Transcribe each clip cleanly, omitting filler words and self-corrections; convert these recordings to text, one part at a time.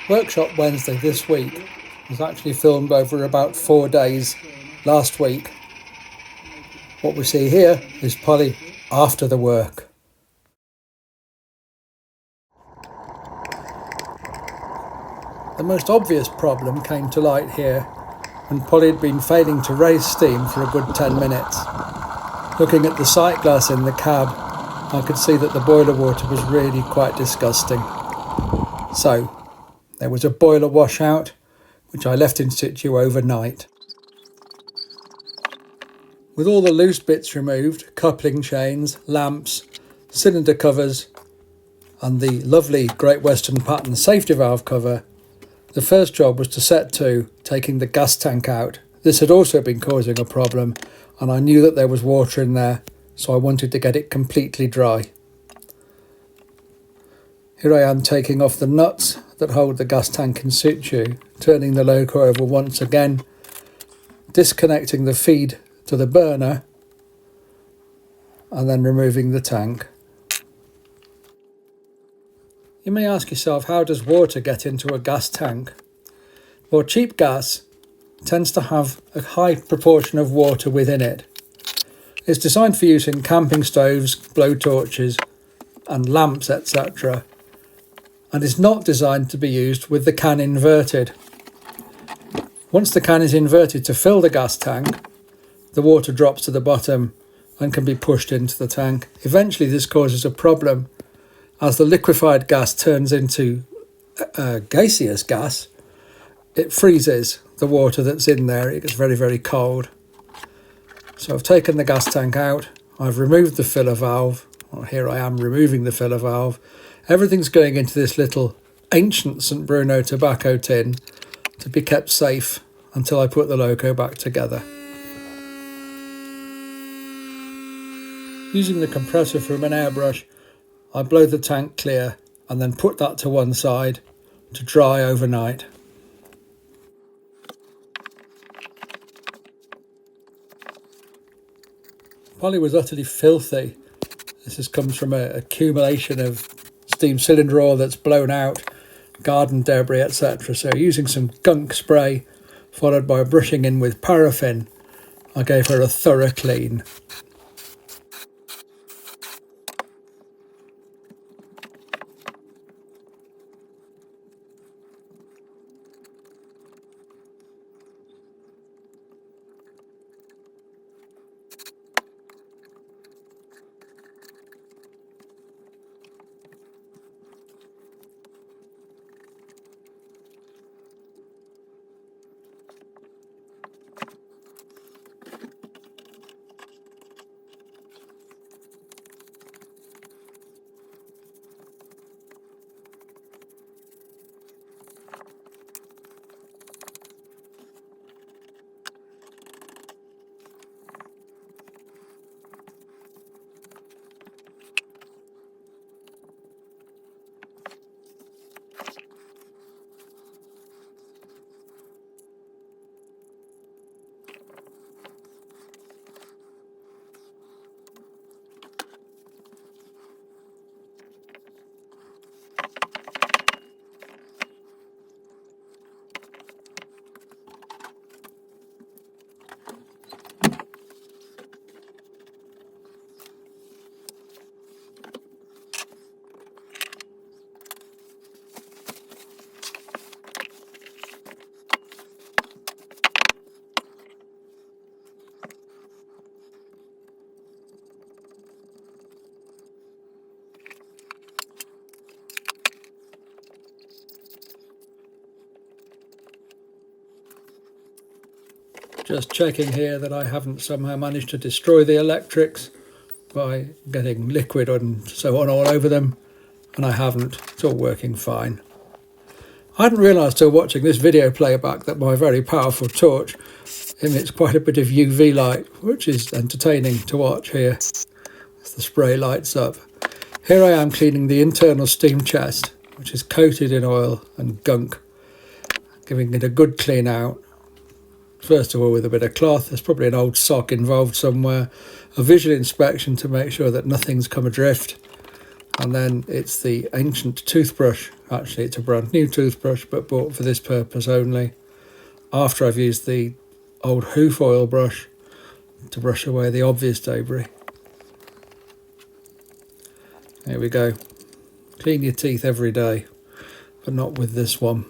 Workshop Wednesday this week was actually filmed over about 4 days last week. What we see here is Polly after the work. The most obvious problem came to light here when Polly had been failing to raise steam for a good 10 minutes. Looking at the sight glass in the cab, I could see that the boiler water was really quite disgusting. So, there was a boiler washout, which I left in situ overnight. With all the loose bits removed, coupling chains, lamps, cylinder covers, and the lovely Great Western pattern safety valve cover, the first job was to set to taking the gas tank out. This had also been causing a problem, and I knew that there was water in there, so I wanted to get it completely dry. Here I am taking off the nuts that hold the gas tank in situ, turning the loco over once again, disconnecting the feed to the burner, and then removing the tank. You may ask yourself, how does water get into a gas tank? Well, cheap gas tends to have a high proportion of water within it. It's designed for use in camping stoves, blowtorches and lamps, etc. and is not designed to be used with the can inverted. Once the can is inverted to fill the gas tank, the water drops to the bottom and can be pushed into the tank. Eventually this causes a problem as the liquefied gas turns into gaseous gas. It freezes the water that's in there. It gets very, very cold. So I've taken the gas tank out. I've removed the filler valve. Well, here I am removing the filler valve. Everything's going into this little ancient St Bruno tobacco tin to be kept safe until I put the loco back together. Using the compressor from an airbrush, I blow the tank clear and then put that to one side to dry overnight. Polly was utterly filthy. This comes from an accumulation of steam cylinder oil that's blown out, garden debris, etc. So using some gunk spray, followed by brushing in with paraffin, I gave her a thorough clean. Just checking here that I haven't somehow managed to destroy the electrics by getting liquid and so on all over them, and I haven't. It's all working fine. I hadn't realised till watching this video playback that my very powerful torch emits quite a bit of UV light, which is entertaining to watch here as the spray lights up. Here I am cleaning the internal steam chest, which is coated in oil and gunk, giving it a good clean out. First of all with a bit of cloth, there's probably an old sock involved somewhere, a visual inspection to make sure that nothing's come adrift, And then it's the ancient toothbrush. Actually, it's a brand new toothbrush, but bought for this purpose only. After I've used the old hoof oil brush to brush away the obvious debris. There we go. Clean your teeth every day, but not with this one.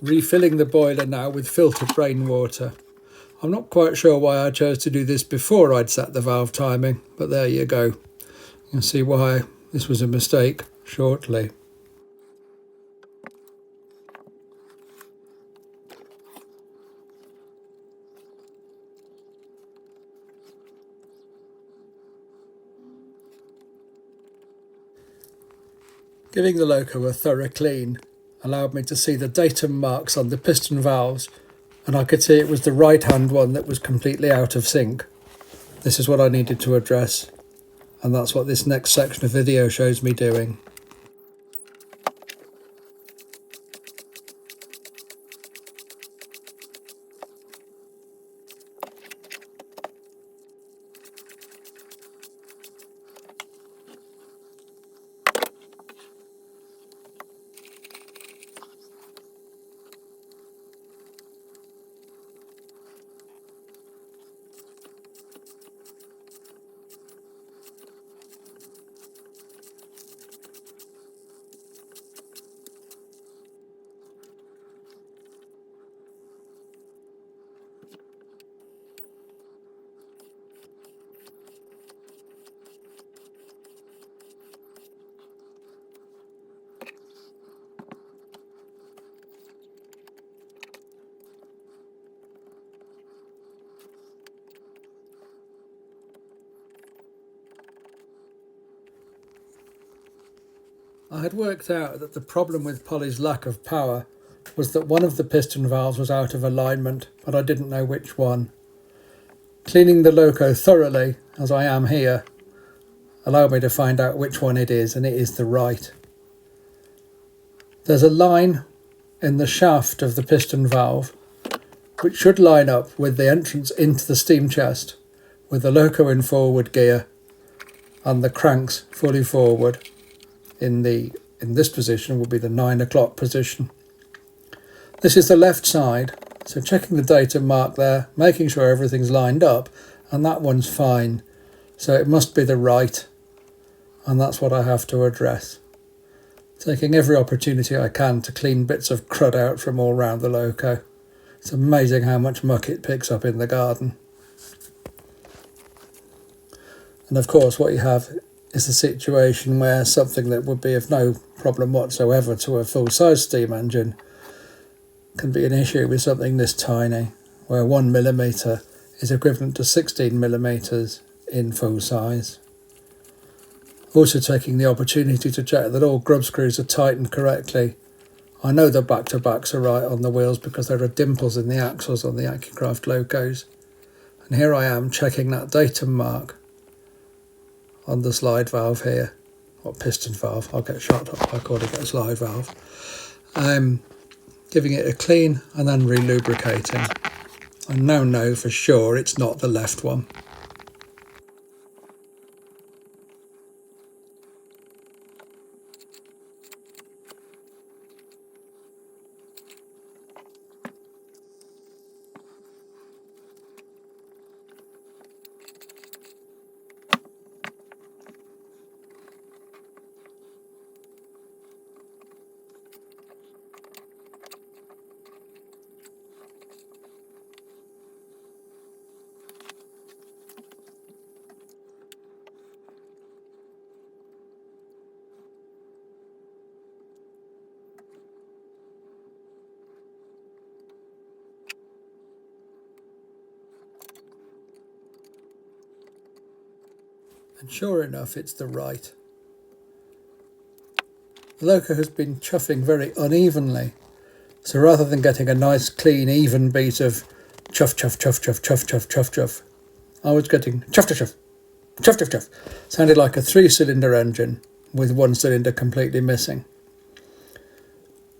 Refilling the boiler now with filtered rainwater. I'm not quite sure why I chose to do this before I'd set the valve timing, but there you go. You'll see why this was a mistake shortly. Giving the loco a thorough clean allowed me to see the datum marks on the piston valves, and I could see it was the right hand one that was completely out of sync. This is what I needed to address, and that's what this next section of video shows me doing. I had worked out that the problem with Polly's lack of power was that one of the piston valves was out of alignment, but I didn't know which one. Cleaning the loco thoroughly, as I am here, allowed me to find out which one it is, and it is the right. There's a line in the shaft of the piston valve which should line up with the entrance into the steam chest, with the loco in forward gear and the cranks fully forward. In this position would be the 9 o'clock position. This is the left side, so checking the datum mark there, making sure everything's lined up, and that one's fine. So it must be the right, and that's what I have to address. Taking every opportunity I can to clean bits of crud out from all round the loco. It's amazing how much muck it picks up in the garden. And of course what you have is a situation where something that would be of no problem whatsoever to a full-size steam engine can be an issue with something this tiny, where 1mm is equivalent to 16mm in full size. Also taking the opportunity to check that all grub screws are tightened correctly. I know the back-to-backs are right on the wheels because there are dimples in the axles on the Accucraft locos. And here I am checking that datum mark on the slide valve here, or piston valve. I'll get shot up, I call it a slide valve. Giving it a clean and then re-lubricating. I now know for sure it's not the left one. And sure enough, it's the right. The loco has been chuffing very unevenly, so rather than getting a nice clean even beat of chuff chuff chuff chuff chuff chuff chuff chuff, I was getting chuff chuff chuff chuff chuff chuff. Sounded like a 3-cylinder engine with one cylinder completely missing.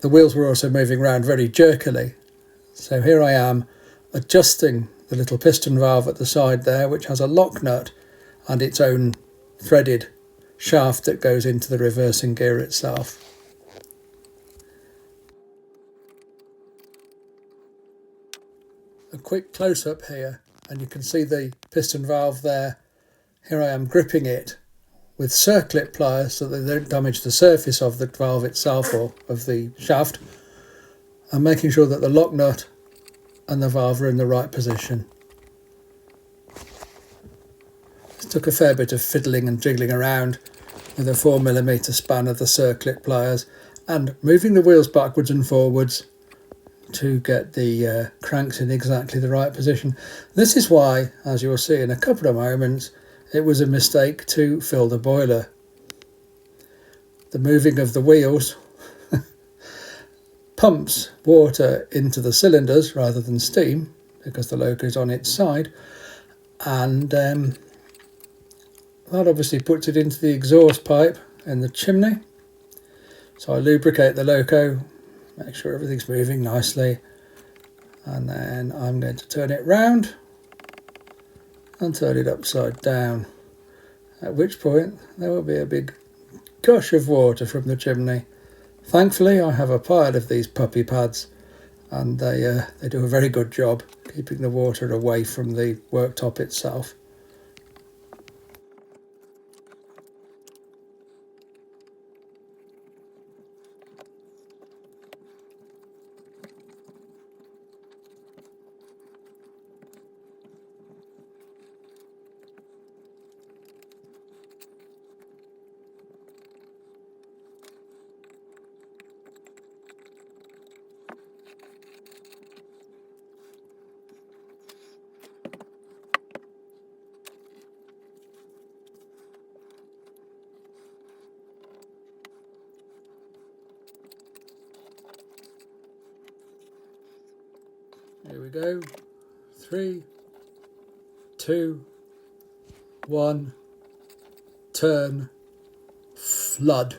The wheels were also moving around very jerkily, so here I am adjusting the little piston valve at the side there, which has a lock nut and its own threaded shaft that goes into the reversing gear itself. A quick close-up here, and you can see the piston valve there. Here I am gripping it with circlip pliers so that they don't damage the surface of the valve itself or of the shaft, and making sure that the lock nut and the valve are in the right position. It took a fair bit of fiddling and jiggling around with a 4mm span of the circlip pliers and moving the wheels backwards and forwards to get the cranks in exactly the right position. This is why, as you'll see in a couple of moments, it was a mistake to fill the boiler. The moving of the wheels pumps water into the cylinders rather than steam, because the loco is on its side, and that obviously puts it into the exhaust pipe in the chimney. So I lubricate the loco, make sure everything's moving nicely, and then I'm going to turn it round and turn it upside down, at which point there will be a big gush of water from the chimney. Thankfully I have a pile of these puppy pads, and they do a very good job keeping the water away from the worktop itself. Here we go. 3, 2, 1, turn, flood.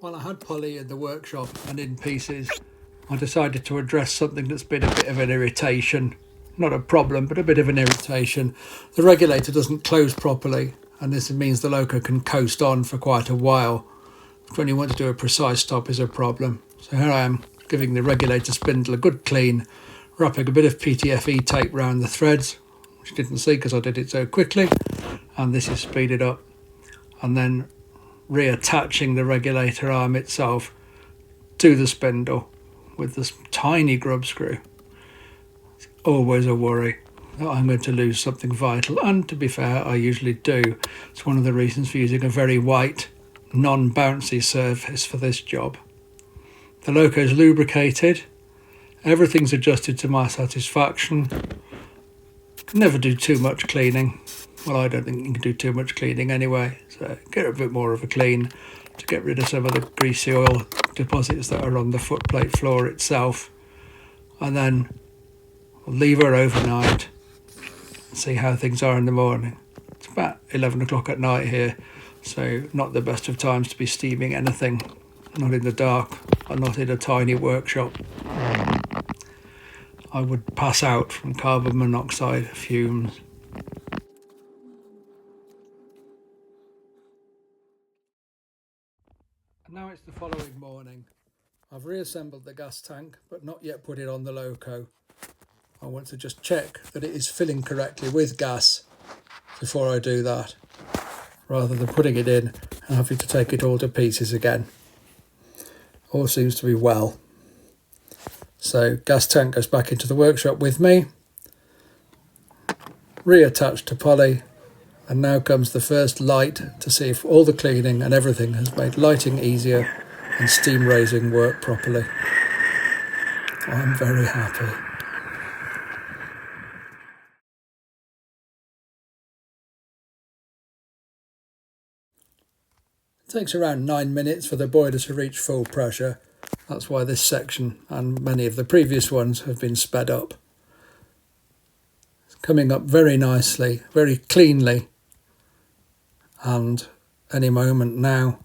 While I had Polly in the workshop and in pieces, I decided to address something that's been a bit of an irritation. Not a problem, but a bit of an irritation. The regulator doesn't close properly, and this means the loco can coast on for quite a while. When you want to do a precise stop is a problem. So here I am giving the regulator spindle a good clean, wrapping a bit of PTFE tape around the threads, which you didn't see because I did it so quickly, and this is speeded up, and then reattaching the regulator arm itself to the spindle with this tiny grub screw. It's always a worry that I'm going to lose something vital, and to be fair, I usually do. It's one of the reasons for using a very white, non-bouncy surface for this job. The loco is lubricated, everything's adjusted to my satisfaction. Never do too much cleaning. Well, I don't think you can do too much cleaning anyway, so get a bit more of a clean to get rid of some of the greasy oil deposits that are on the footplate floor itself, and then leave her overnight and see how things are in the morning. It's about 11 o'clock at night here, so not the best of times to be steaming anything, not in the dark and not in a tiny workshop. I would pass out from carbon monoxide fumes. And now it's the following morning. I've reassembled the gas tank but not yet put it on the loco. I want to just check that it is filling correctly with gas before I do that, rather than putting it in and having to take it all to pieces again. All seems to be well. So gas tank goes back into the workshop with me, reattached to poly, and now comes the first light to see if all the cleaning and everything has made lighting easier and steam raising work properly. I'm very happy. It takes around 9 minutes for the boiler to reach full pressure. That's why this section and many of the previous ones have been sped up. It's coming up very nicely, very cleanly, and any moment now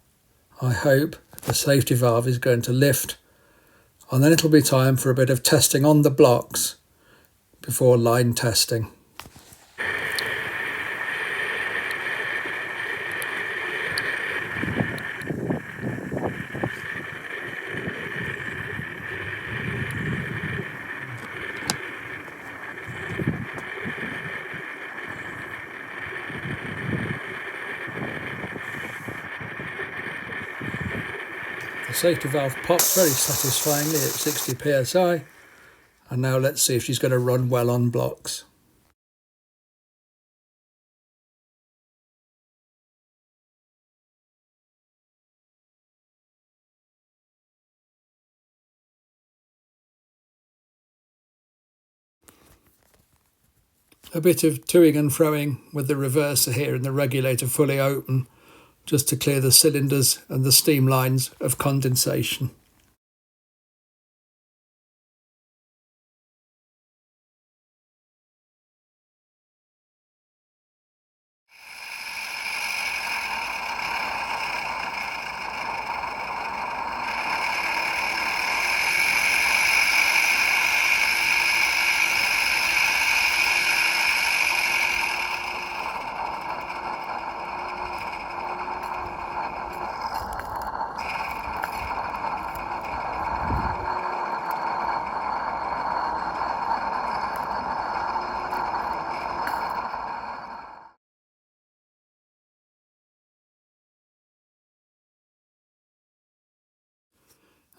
I hope the safety valve is going to lift, and then it'll be time for a bit of testing on the blocks before line testing. The safety valve popped very satisfyingly at 60 psi, and now let's see if she's going to run well on blocks. A bit of toing and froing with the reverser here and the regulator fully open, just to clear the cylinders and the steam lines of condensation.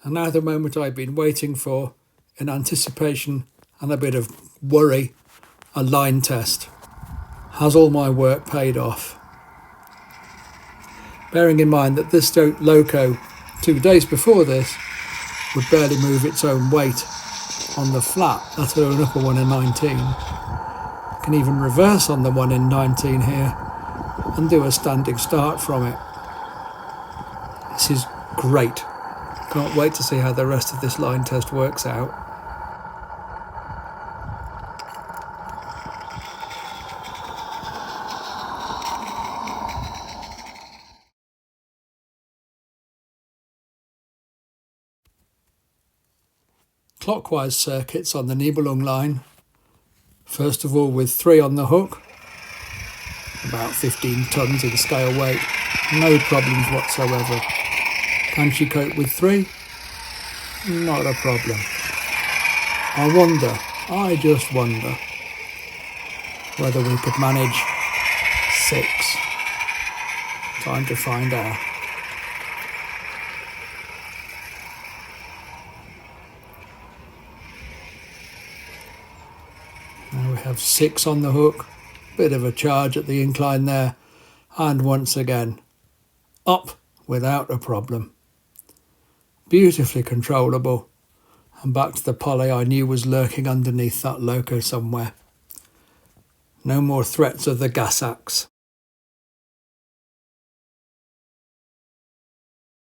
And now the moment I've been waiting for, in anticipation and a bit of worry, a line test. Has all my work paid off? Bearing in mind that this loco 2 days before this would barely move its own weight on the flat, let alone up a 1 in 19. I can even reverse on the 1 in 19 here and do a standing start from it. This is great. Can't wait to see how the rest of this line test works out. Clockwise circuits on the Nibelung line. First of all with 3 on the hook, about 15 tons in scale weight, no problems whatsoever. Can she cope with 3? Not a problem. I just wonder whether we could manage 6. Time to find out. Now we have 6 on the hook, bit of a charge at the incline there, and once again, up without a problem. Beautifully controllable, and back to the poly I knew was lurking underneath that loco somewhere. No more threats of the gas axe.